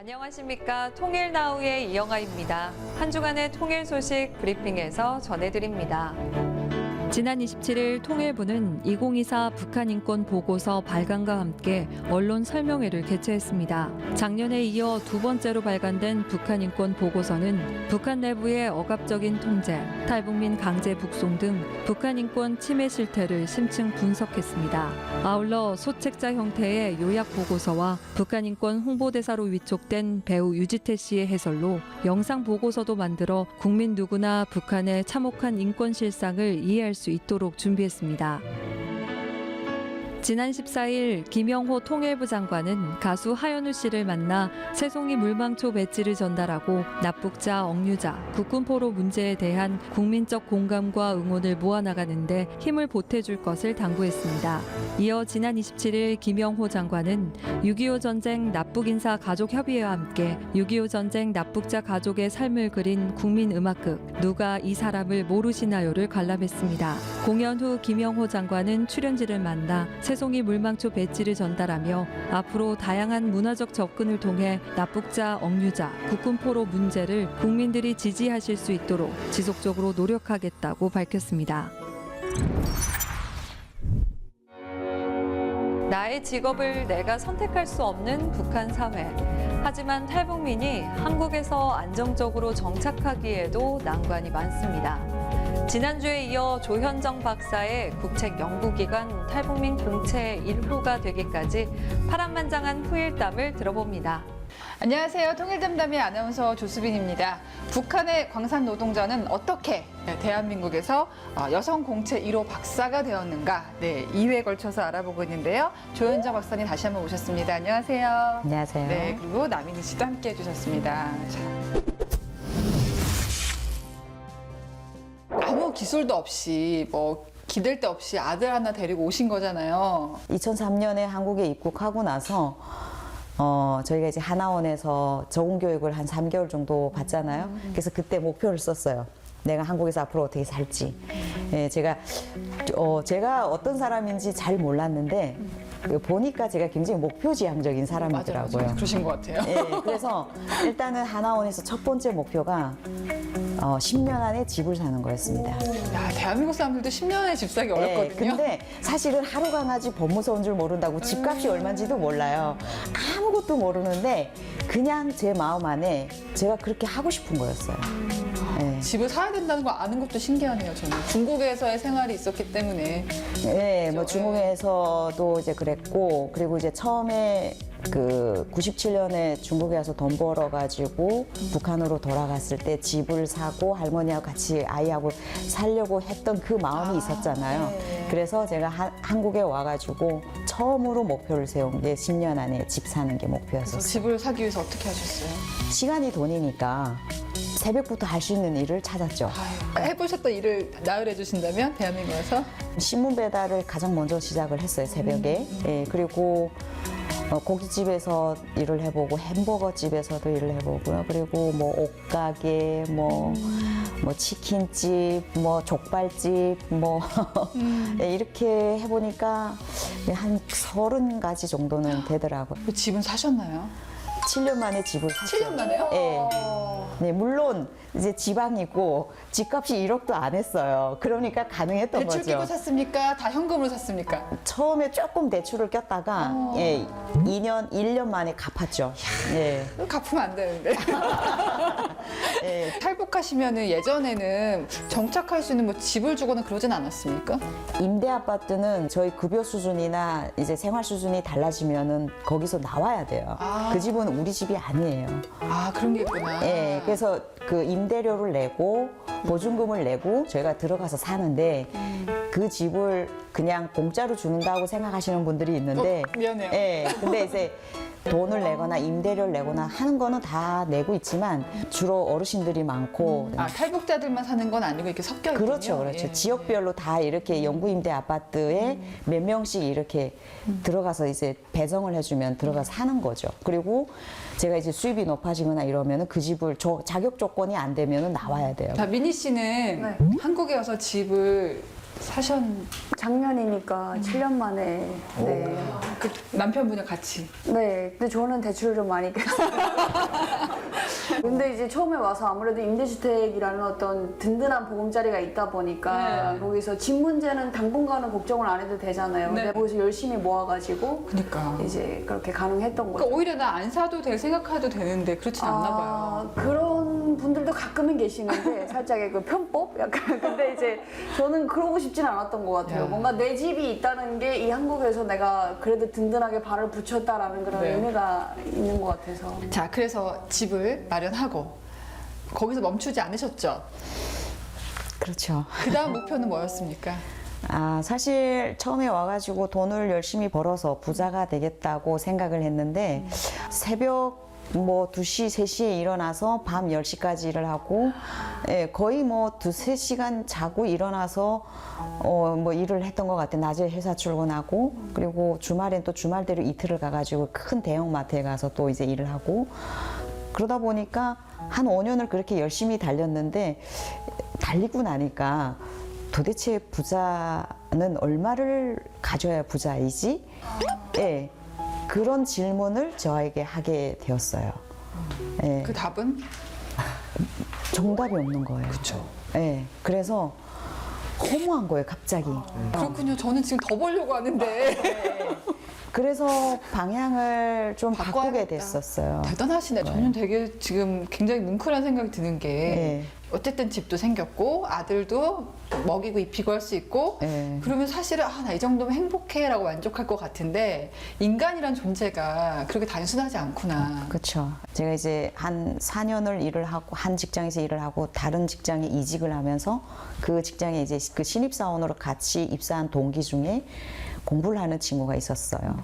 안녕하십니까. 통일나우의 이영아입니다. 한 주간의 통일 소식 브리핑에서 전해드립니다. 지난 27일 통일부는 2024 북한 인권 보고서 발간과 함께 언론 설명회를 개최했습니다. 작년에 이어 두 번째로 발간된 북한 인권 보고서는 북한 내부의 억압적인 통제, 탈북민 강제 북송 등 북한 인권 침해 실태를 심층 분석했습니다. 아울러 소책자 형태의 요약 보고서와 북한 인권 홍보대사로 위촉된 배우 유지태 씨의 해설로 영상 보고서도 만들어 국민 누구나 북한의 참혹한 인권 실상을 이해할 수 있도록 준비했습니다. 지난 14일 김영호 통일부 장관은 가수 하현우 씨를 만나 새송이 물망초 배지를 전달하고 납북자, 억류자, 국군포로 문제에 대한 국민적 공감과 응원을 모아나가는데 힘을 보태줄 것을 당부했습니다. 이어 지난 27일 김영호 장관은 6.25 전쟁 납북인사 가족협의회와 함께 6.25 전쟁 납북자 가족의 삶을 그린 국민음악극 누가 이 사람을 모르시나요를 관람했습니다. 공연 후 김영호 장관은 출연진을 만나 새송이 물망초 배지를 전달하며 앞으로 다양한 문화적 접근을 통해 납북자, 억류자, 국군포로 문제를 국민들이 지지하실 수 있도록 지속적으로 노력하겠다고 밝혔습니다. 나의 직업을 내가 선택할 수 없는 북한 사회. 하지만 탈북민이 한국에서 안정적으로 정착하기에도 난관이 많습니다. 지난주에 이어 조현정 박사의 국책 연구기관 탈북민 공채 1호가 되기까지 파란만장한 후일담을 들어봅니다. 안녕하세요. 통일담담의 아나운서 조수빈입니다. 북한의 광산 노동자는 어떻게 대한민국에서 여성 공채 1호 박사가 되었는가? 네, 2회에 걸쳐서 알아보고 있는데요. 조현정 박사님 다시 한번 오셨습니다. 안녕하세요. 안녕하세요. 네, 그리고 남인희 씨도 함께 해주셨습니다. 자. 아무 기술도 없이 기댈 데 없이 아들 하나 데리고 오신 거잖아요. 2003년에 한국에 입국하고 나서 저희가 이제 하나원에서 적응 교육을 한 3개월 정도 받잖아요. 그래서 그때 목표를 썼어요. 내가 한국에서 앞으로 어떻게 살지. 예, 제가 어떤 사람인지 잘 몰랐는데 보니까 제가 굉장히 목표지향적인 사람이더라고요. 맞아요. 그러신 것 같아요. 예, 그래서 일단은 하나원에서 첫 번째 목표가 10년 안에 집을 사는 거였습니다. 야, 대한민국 사람들도 10년 안에 집 사기 어렵거든요. 근데 사실은 하루 강아지 법 무서운 줄 모른다고 집값이 얼마인지도 몰라요. 아무것도 모르는데 그냥 제 마음 안에 제가 그렇게 하고 싶은 거였어요. 네. 집을 사야 된다는 거 아는 것도 신기하네요, 저는. 중국에서의 생활이 있었기 때문에. 네, 뭐 중국에서도 이제 그랬고, 그리고 이제 처음에 그 97년에 중국에 와서 돈 벌어가지고 북한으로 돌아갔을 때 집을 사고 할머니하고 같이 아이하고 살려고 했던 그 마음이 있었잖아요. 네. 그래서 제가 한국에 와가지고 처음으로 목표를 세운 게 10년 안에 집 사는 게 목표였었어요. 집을 사기 위해서 어떻게 하셨어요? 시간이 돈이니까 새벽부터 할 수 있는 일을 찾았죠. 해보셨던 일을 나열해 주신다면 대한민국에서? 신문 배달을 가장 먼저 시작을 했어요, 새벽에. 예, 그리고 고깃집에서 일을 해보고 햄버거 집에서도 일을 해보고요. 그리고 뭐 옷가게, 뭐 치킨집, 뭐 족발집, 예, 이렇게 해보니까 한 30가지 정도는 되더라고요. 그 집은 사셨나요? 7년 만에 집을 샀어요. 7년 만에요? 예. 네, 물론 이제 지방이고 집값이 1억도 안 했어요. 그러니까 가능했던 대출 거죠. 끼고 샀습니까? 다 현금으로 샀습니까? 처음에 조금 대출을 꼈다가 예, 1년 만에 갚았죠. 예. 갚으면 안 되는데. 예. 탈북하시면은 예전에는 정착할 수 있는 뭐 집을 주거나 그러진 않았습니까? 임대 아파트는 저희 급여 수준이나 이제 생활 수준이 달라지면은 거기서 나와야 돼요. 그 집은 우리 집이 아니에요. 아, 그런 게 있구나. 예, 그래서 그 임대료를 내고 보증금을 내고 저희가 들어가서 사는데 그 집을 그냥 공짜로 주는다고 생각하시는 분들이 있는데 미안해요. 예, 근데 이제 돈을 내거나 임대료를 내거나 하는 거는 다 내고 있지만 주로 어르신들이 많고 아, 탈북자들만 사는 건 아니고 이렇게 섞여 있군요. 그렇죠, 그렇죠. 예. 지역별로 다 이렇게 영구임대 아파트에 몇 명씩 이렇게 들어가서 이제 배정을 해주면 들어가서 사는 거죠. 그리고 제가 이제 수입이 높아지거나 이러면은 그 집을 자격 조건이 안 되면은 나와야 돼요. 자, 민희 씨는 한국에 와서 집을 사션 작년이니까 7년 만에. 네. 그 남편분이랑 같이. 네. 근데 저는 대출을 좀 많이 깼어요. 근데 이제 처음에 와서 아무래도 임대주택이라는 어떤 든든한 보금자리가 있다 보니까 네. 거기서 집 문제는 당분간은 걱정을 안 해도 되잖아요. 네. 근데 거기서 열심히 모아가지고 그러니까. 이제 그렇게 가능했던 거죠. 그러니까 오히려 나 안 사도 될 생각해도 되는데 그렇진 않나 봐요. 그런 분들도 가끔은 계시는데 살짝의 그 편법? 약간 근데 이제 저는 그러고 싶진 않았던 것 같아요. 야. 뭔가 내 집이 있다는 게 이 한국에서 내가 그래도 든든하게 발을 붙였다라는 그런 네. 의미가 있는 것 같아서. 자, 그래서 집을 마련하고 거기서 멈추지 않으셨죠? 그렇죠. 그 다음 목표는 뭐였습니까? 사실 처음에 와가지고 돈을 열심히 벌어서 부자가 되겠다고 생각을 했는데 새벽 뭐 2시, 3시에 일어나서 밤 10시까지 일을 하고 거의 뭐 2-3시간 자고 일어나서 뭐 일을 했던 것 같아요. 낮에 회사 출근하고 그리고 주말엔 또 주말대로 이틀을 가가지고 큰 대형마트에 가서 또 이제 일을 하고 그러다 보니까 한 5년을 그렇게 열심히 달렸는데 달리고 나니까 도대체 부자는 얼마를 가져야 부자이지? 예. 그런 질문을 저에게 하게 되었어요. 예. 그 답은? 정답이 없는 거예요. 그렇죠. 예. 그래서 허무한 거예요, 갑자기. 그렇군요. 저는 지금 더 벌려고 하는데. 그래서 방향을 좀 바꾸게 바꿔야겠다. 됐었어요. 대단하시네. 저는 되게 지금 굉장히 뭉클한 생각이 드는 게 네. 어쨌든 집도 생겼고 아들도 먹이고 입히고 할 수 있고 네. 그러면 사실은 나 이 정도면 행복해라고 만족할 것 같은데 인간이란 존재가 그렇게 단순하지 않구나. 그렇죠. 제가 이제 한 4년을 일을 하고 한 직장에서 일을 하고 다른 직장에 이직을 하면서 그 직장에 이제 그 신입사원으로 같이 입사한 동기 중에 공부를 하는 친구가 있었어요.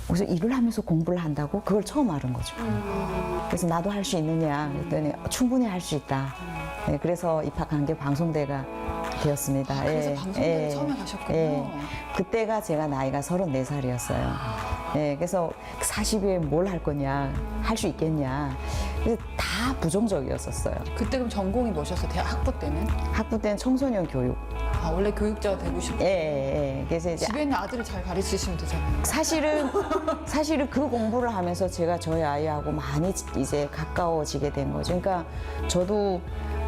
그래서 일을 하면서 공부를 한다고? 그걸 처음 알은 거죠. 그래서 나도 할 수 있느냐 그랬더니 충분히 할 수 있다. 네, 그래서 입학한 게 방송대가 되었습니다. 그래서 예, 방송국에 예, 처음에 가셨군요. 예. 그때가 제가 나이가 34살이었어요. 예, 그래서 40에 뭘 할 거냐, 할 수 있겠냐. 근데 다 부정적이었었어요. 그때 그럼 전공이 뭐셨어요? 대학 학부 때는? 학부 때는 청소년 교육. 원래 교육자가 되고 싶고 예, 예, 예. 그래서 이제 집에 있는 아들을 잘 가르치시면 되잖아요. 사실은 그 공부를 하면서 제가 저희 아이하고 많이 이제 가까워지게 된 거죠. 그러니까 저도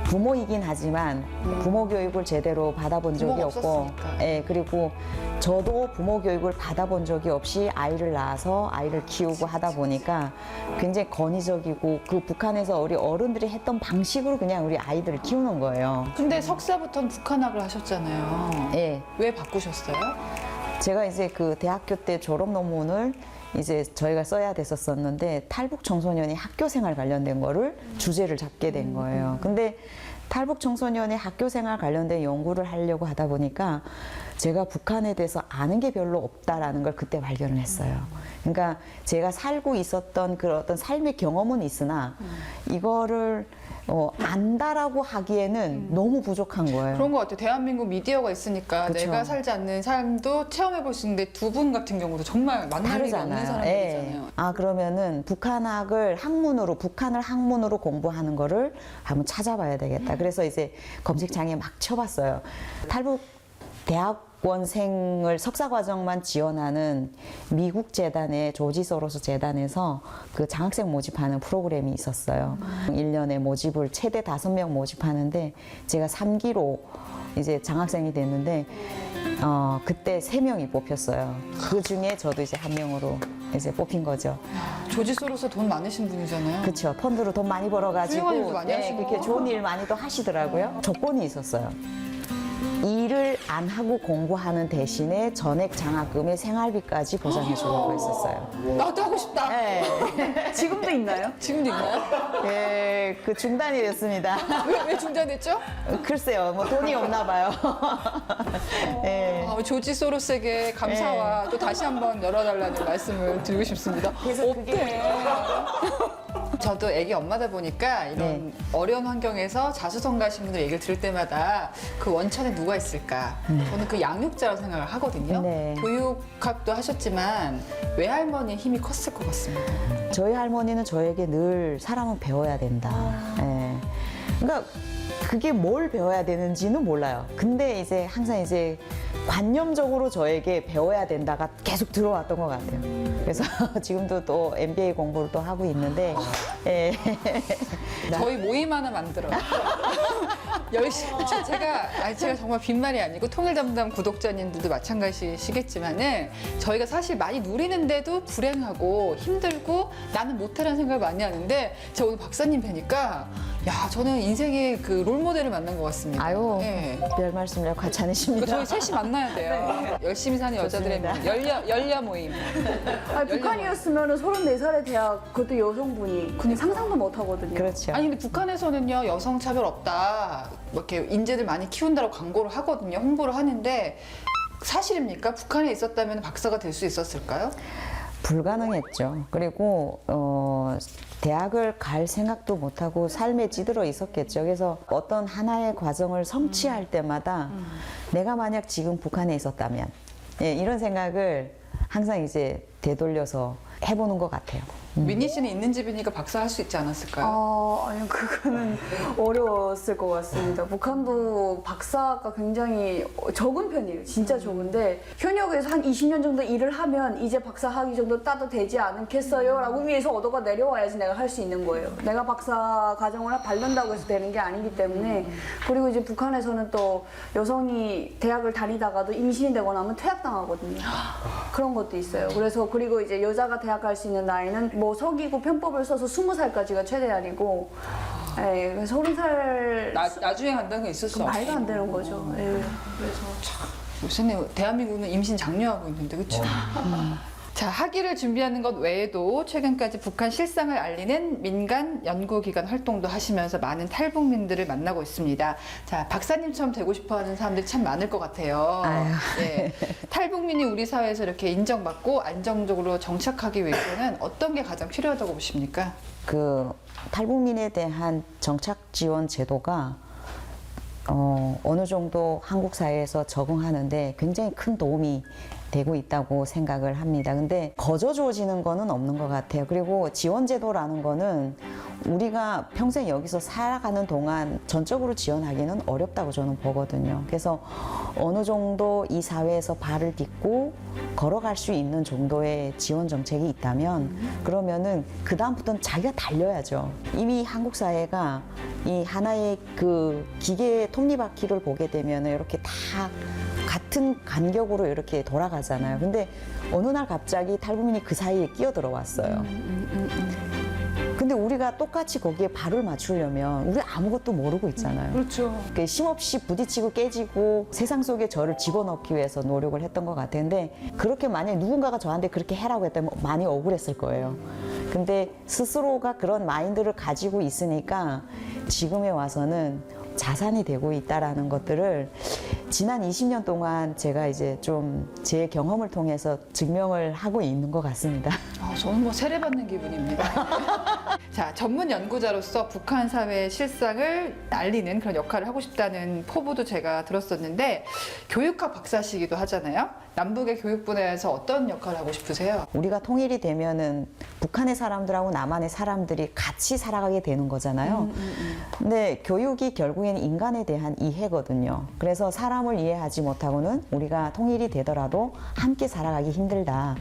부모이긴 하지만 부모 교육을 제대로 받아본 적이 부모가 없고, 없었으니까. 예, 그리고 저도 부모 교육을 받아본 적이 없이 아이를 낳아서 아이를 키우고 하다 보니까 굉장히 권위적이고 그 북한에서 우리 어른들이 했던 방식으로 그냥 우리 아이들을 키우는 거예요. 근데 석사부터는 북한학을 하셨잖아요. 예. 왜 바꾸셨어요? 제가 이제 그 대학교 때 졸업 논문을 이제 저희가 써야 됐었었는데 탈북 청소년이 학교 생활 관련된 거를 주제를 잡게 된 거예요. 근데 탈북 청소년의 학교 생활 관련된 연구를 하려고 하다 보니까 제가 북한에 대해서 아는 게 별로 없다라는 걸 그때 발견을 했어요. 그러니까 제가 살고 있었던 그런 어떤 삶의 경험은 있으나 이거를 안다라고 하기에는 너무 부족한 거예요. 그런 것 같아요. 대한민국 미디어가 있으니까 그쵸. 내가 살지 않는 삶도 체험해볼 수 있는데 두 분 같은 경우도 정말 만날 일이 없는 다르잖아요. 사람들이잖아요. 그러면은 북한학을 북한을 학문으로 공부하는 거를 한번 찾아봐야 되겠다. 그래서 이제 검색창에 막 쳐봤어요. 탈북 대학원생을 석사 과정만 지원하는 미국 재단의 조지 소로스 재단에서 그 장학생 모집하는 프로그램이 있었어요. 1년에 모집을 최대 5명 모집하는데 제가 3기로 이제 장학생이 됐는데 그때 3명이 뽑혔어요. 그 중에 저도 이제 한 명으로 이제 뽑힌 거죠. 조지 소로서 돈 많으신 분이잖아요. 그렇죠. 펀드로 돈 많이 벌어가지고 훌륭한 일도 많이 하시고. 그렇게 좋은 일 많이 또 하시더라고요. 조건이 있었어요. 일을 안 하고 공부하는 대신에 전액 장학금에 생활비까지 보장해 주려고 했었어요. 나도 하고 싶다. 네. 지금도 있나요? 지금도 있나요? 네, 그 중단이 됐습니다. 왜 중단됐죠? 글쎄요, 뭐 돈이 없나 봐요. 네. 조지 소로스에게 감사와 또 다시 한번 열어달라는 말씀을 드리고 싶습니다. 그래서 그게 저도 애기 엄마다 보니까 이런 어려운 환경에서 자수성가하신 분들 얘기를 들을 때마다 그 원천에 누가 있을까? 저는 그 양육자라고 생각을 하거든요. 네. 교육학도 하셨지만 외할머니의 힘이 컸을 것 같습니다. 저희 할머니는 저에게 늘 사람은 배워야 된다. 예. 그러니까 그게 뭘 배워야 되는지는 몰라요. 근데 이제 항상 이제 관념적으로 저에게 배워야 된다가 계속 들어왔던 것 같아요. 그래서 지금도 또 MBA 공부를 또 하고 있는데, 예. 저희 모임 하나 만들어요. 열심히 제가 정말 빈말이 아니고 통일 담당 구독자님들도 마찬가지시겠지만은 저희가 사실 많이 누리는데도 불행하고 힘들고 나는 못해라는 생각을 많이 하는데 제가 오늘 박사님 뵈니까 야 저는 인생의 그 롤모델을 만난 것 같습니다. 아유, 네. 별 말씀을 과찬이십니다. 저희 셋이 만나야 돼요. 열심히 사는 여자들의 모임, 열려 모임. 아니, 북한이었으면 34살의 대학, 그것도 여성분이 그냥 상상도 못 하거든요. 그렇죠. 아니 근데 북한에서는요 여성 차별 없다 뭐 이렇게 인재들 많이 키운다고 광고를 하거든요, 홍보를 하는데 사실입니까? 북한에 있었다면 박사가 될 수 있었을까요? 불가능했죠. 그리고 대학을 갈 생각도 못하고 삶에 찌들어 있었겠죠. 그래서 어떤 하나의 과정을 성취할 때마다 내가 만약 지금 북한에 있었다면, 예, 이런 생각을 항상 이제 되돌려서 해보는 것 같아요. 민희 씨는 있는 집이니까 박사 할 수 있지 않았을까요? 아니요, 그거는 어려웠을 것 같습니다. 북한도 박사가 굉장히 적은 편이에요. 진짜 적은데, 현역에서 한 20년 정도 일을 하면 이제 박사 학위 정도 따도 되지 않겠어요? 라고 위에서 얻어가 내려와야지 내가 할 수 있는 거예요. 내가 박사 과정을 밟는다고 해서 되는 게 아니기 때문에. 그리고 이제 북한에서는 또 여성이 대학을 다니다가도 임신이 되거나 하면 퇴학당하거든요. 그런 것도 있어요. 그리고 이제 여자가 대학 갈 수 있는 나이는 뭐 서기고 편법을 써서 20살까지가 최대한이고, 예, 30살 나중에 간다는 건 있을 수 없어요. 말도 안 되는 거죠. 예, 그래서 요새는 대한민국은 임신 장려하고 있는데 그렇죠? 자, 학위를 준비하는 것 외에도 최근까지 북한 실상을 알리는 민간 연구기관 활동도 하시면서 많은 탈북민들을 만나고 있습니다. 자, 박사님처럼 되고 싶어하는 사람들이 참 많을 것 같아요. 아유. 네. 탈북민이 우리 사회에서 이렇게 인정받고 안정적으로 정착하기 위해서는 어떤 게 가장 필요하다고 보십니까? 그 탈북민에 대한 정착 지원 제도가 어느 정도 한국 사회에서 적응하는데 굉장히 큰 도움이 되고 있다고 생각을 합니다. 근데 거저 주어지는 거는 없는 것 같아요. 그리고 지원제도라는 거는 우리가 평생 여기서 살아가는 동안 전적으로 지원하기는 어렵다고 저는 보거든요. 그래서 어느 정도 이 사회에서 발을 딛고 걸어갈 수 있는 정도의 지원 정책이 있다면 그러면은 그다음부터는 자기가 달려야죠. 이미 한국 사회가 이 하나의 그 기계 톱니바퀴를 보게 되면 이렇게 다 같은 간격으로 이렇게 돌아가잖아요. 근데 어느 날 갑자기 탈북민이 그 사이에 끼어들어왔어요. 근데 우리가 똑같이 거기에 발을 맞추려면 우리 아무것도 모르고 있잖아요. 그렇죠. 쉼없이 부딪히고 깨지고 세상 속에 저를 집어넣기 위해서 노력을 했던 것 같은데 그렇게 만약에 누군가가 저한테 그렇게 해라고 했다면 많이 억울했을 거예요. 근데 스스로가 그런 마인드를 가지고 있으니까 지금에 와서는 자산이 되고 있다라는 것들을 지난 20년 동안 제가 이제 좀 제 경험을 통해서 증명을 하고 있는 것 같습니다. 저는 뭐 세례받는 기분입니다. 자, 전문 연구자로서 북한 사회의 실상을 알리는 그런 역할을 하고 싶다는 포부도 제가 들었었는데 교육학 박사시기도 하잖아요. 남북의 교육 분야에서 어떤 역할을 하고 싶으세요? 우리가 통일이 되면은 북한의 사람들하고 남한의 사람들이 같이 살아가게 되는 거잖아요. 근데 교육이 결국에는 인간에 대한 이해거든요. 그래서 사람을 이해하지 못하고는 우리가 통일이 되더라도 함께 살아가기 힘들다.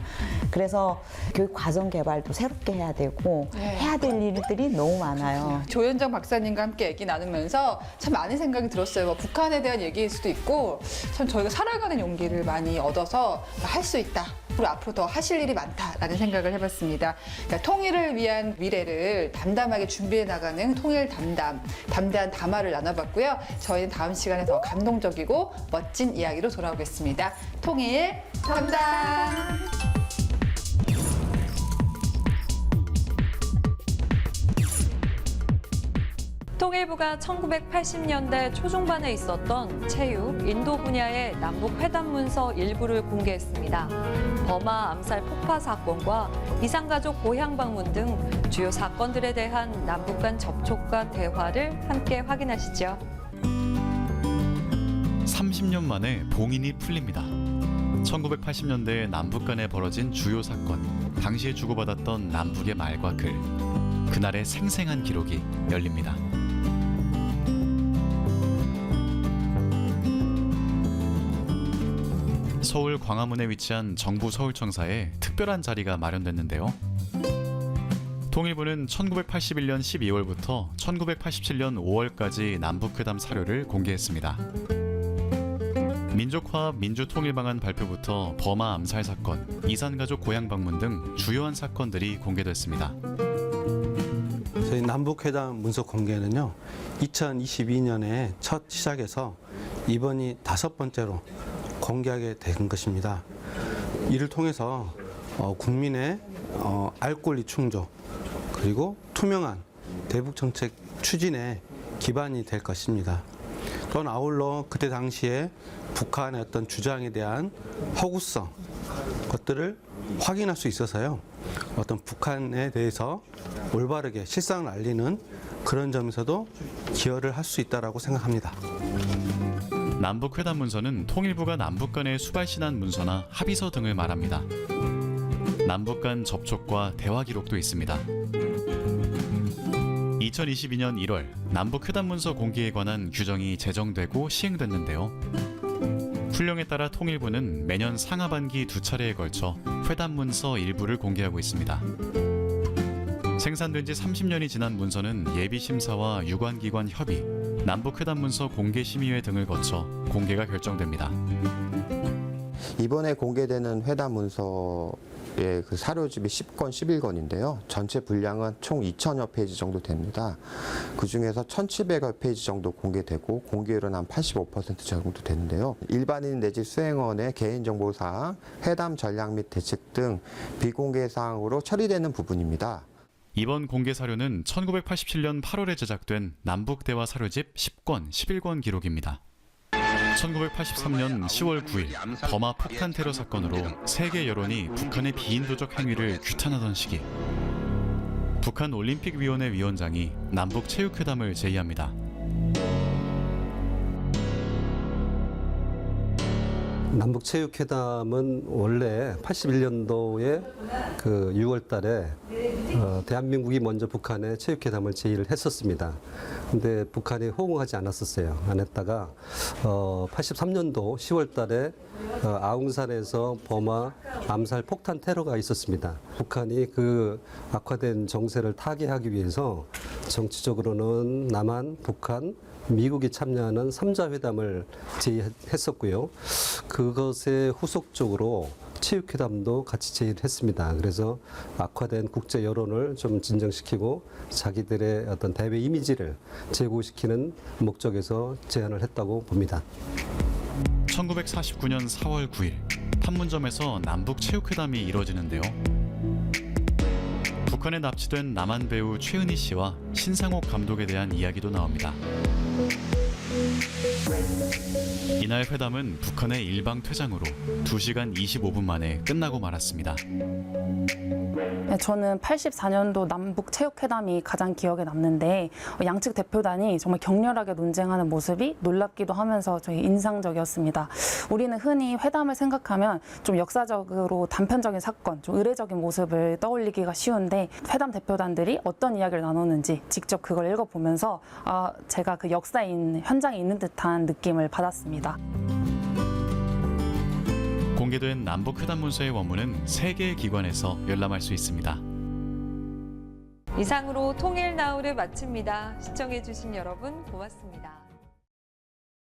그래서 교육 과정 개발도 새롭게 해야 되고 해야 될 일들이 너무 많아요. 조현정 박사님과 함께 얘기 나누면서 참 많은 생각이 들었어요. 뭐 북한에 대한 얘기일 수도 있고 참 저희가 살아가는 용기를 많이 얻어서 할 수 있다. 그리고 앞으로 더 하실 일이 많다라는 생각을 해봤습니다. 그러니까 통일을 위한 미래를 담담하게 준비해 나가는 통일 담담, 담대한 담화를 나눠봤고요. 저희는 다음 시간에 더 감동적이고 멋진 이야기로 돌아오겠습니다. 통일 담담! 통일부가 1980년대 초중반에 있었던 체육, 인도 분야의 남북 회담 문서 일부를 공개했습니다. 버마 암살 폭파 사건과 이산가족 고향 방문 등 주요 사건들에 대한 남북 간 접촉과 대화를 함께 확인하시죠. 30년 만에 봉인이 풀립니다. 1980년대에 남북 간에 벌어진 주요 사건, 당시에 주고받았던 남북의 말과 글, 그날의 생생한 기록이 열립니다. 서울 광화문에 위치한 정부 서울청사에 특별한 자리가 마련됐는데요. 통일부는 1981년 12월부터 1987년 5월까지 남북회담 사료를 공개했습니다. 민족화합 민주통일방안 발표부터 버마 암살 사건, 이산가족 고향 방문 등 주요한 사건들이 공개됐습니다. 저희 남북회담 문서 공개는요, 2022년에 첫 시작해서 이번이 5번째로 공개하게 된 것입니다. 이를 통해서 국민의 알 권리 충족 그리고 투명한 대북 정책 추진에 기반이 될 것입니다. 또한 아울러 그때 당시에 북한의 어떤 주장에 대한 허구성 것들을 확인할 수 있어서요, 어떤 북한에 대해서 올바르게 실상을 알리는 그런 점에서도 기여를 할 수 있다고 생각합니다. 남북회담 문서는 통일부가 남북 간의 수발신한 문서나 합의서 등을 말합니다. 남북 간 접촉과 대화 기록도 있습니다. 2022년 1월 남북회담 문서 공개에 관한 규정이 제정되고 시행됐는데요. 훈령에 따라 통일부는 매년 상하반기 2차례에 걸쳐 회담 문서 일부를 공개하고 있습니다. 생산된 지 30년이 지난 문서는 예비심사와 유관기관 협의, 남북회담 문서 공개심의회 등을 거쳐 공개가 결정됩니다. 이번에 공개되는 회담 문서의 그 사료집이 10권, 11권인데요. 전체 분량은 총 2,000여 페이지 정도 됩니다. 그 중에서 1,700여 페이지 정도 공개되고 공개율은 한 85% 정도 되는데요. 일반인 내지 수행원의 개인정보사항, 회담 전략 및 대책 등 비공개 사항으로 처리되는 부분입니다. 이번 공개 사료는 1987년 8월에 제작된 남북대화 사료집 10권, 11권 기록입니다. 1983년 10월 9일 버마 폭탄 테러 사건으로 세계 여론이 북한의 비인도적 행위를 규탄하던 시기, 북한 올림픽위원회 위원장이 남북 체육회담을 제의합니다. 남북체육회담은 원래 81년도에 그 6월 달에 대한민국이 먼저 북한에 체육회담을 제의를 했었습니다. 근데 북한이 호응하지 않았었어요. 안 했다가 83년도 10월 달에 아웅산에서 버마 암살 폭탄 테러가 있었습니다. 북한이 그 악화된 정세를 타개하기 위해서 정치적으로는 남한, 북한, 미국이 참여하는 3자 회담을 제의했었고요. 그것의 후속적으로 체육회담도 같이 제의를 했습니다. 그래서 악화된 국제 여론을 좀 진정시키고 자기들의 어떤 대외 이미지를 제고시키는 목적에서 제안을 했다고 봅니다. 1949년 4월 9일 판문점에서 남북 체육회담이 이뤄지는데요. 북한에 납치된 남한 배우 최은희 씨와 신상옥 감독에 대한 이야기도 나옵니다. 이날 회담은 북한의 일방 퇴장으로 2시간 25분 만에 끝나고 말았습니다. 저는 84년도 남북체육회담이 가장 기억에 남는데 양측 대표단이 정말 격렬하게 논쟁하는 모습이 놀랍기도 하면서 저희 인상적이었습니다. 우리는 흔히 회담을 생각하면 좀 역사적으로 단편적인 사건, 좀 의례적인 모습을 떠올리기가 쉬운데 회담 대표단들이 어떤 이야기를 나누는지 직접 그걸 읽어보면서 제가 그 역사인 현장에 있는 듯한 느낌을 받았습니다. 공개된 남북회담 문서의 원문은 3개의 기관에서 열람할 수 있습니다. 이상으로 통일나우를 마칩니다. 시청해주신 여러분 고맙습니다.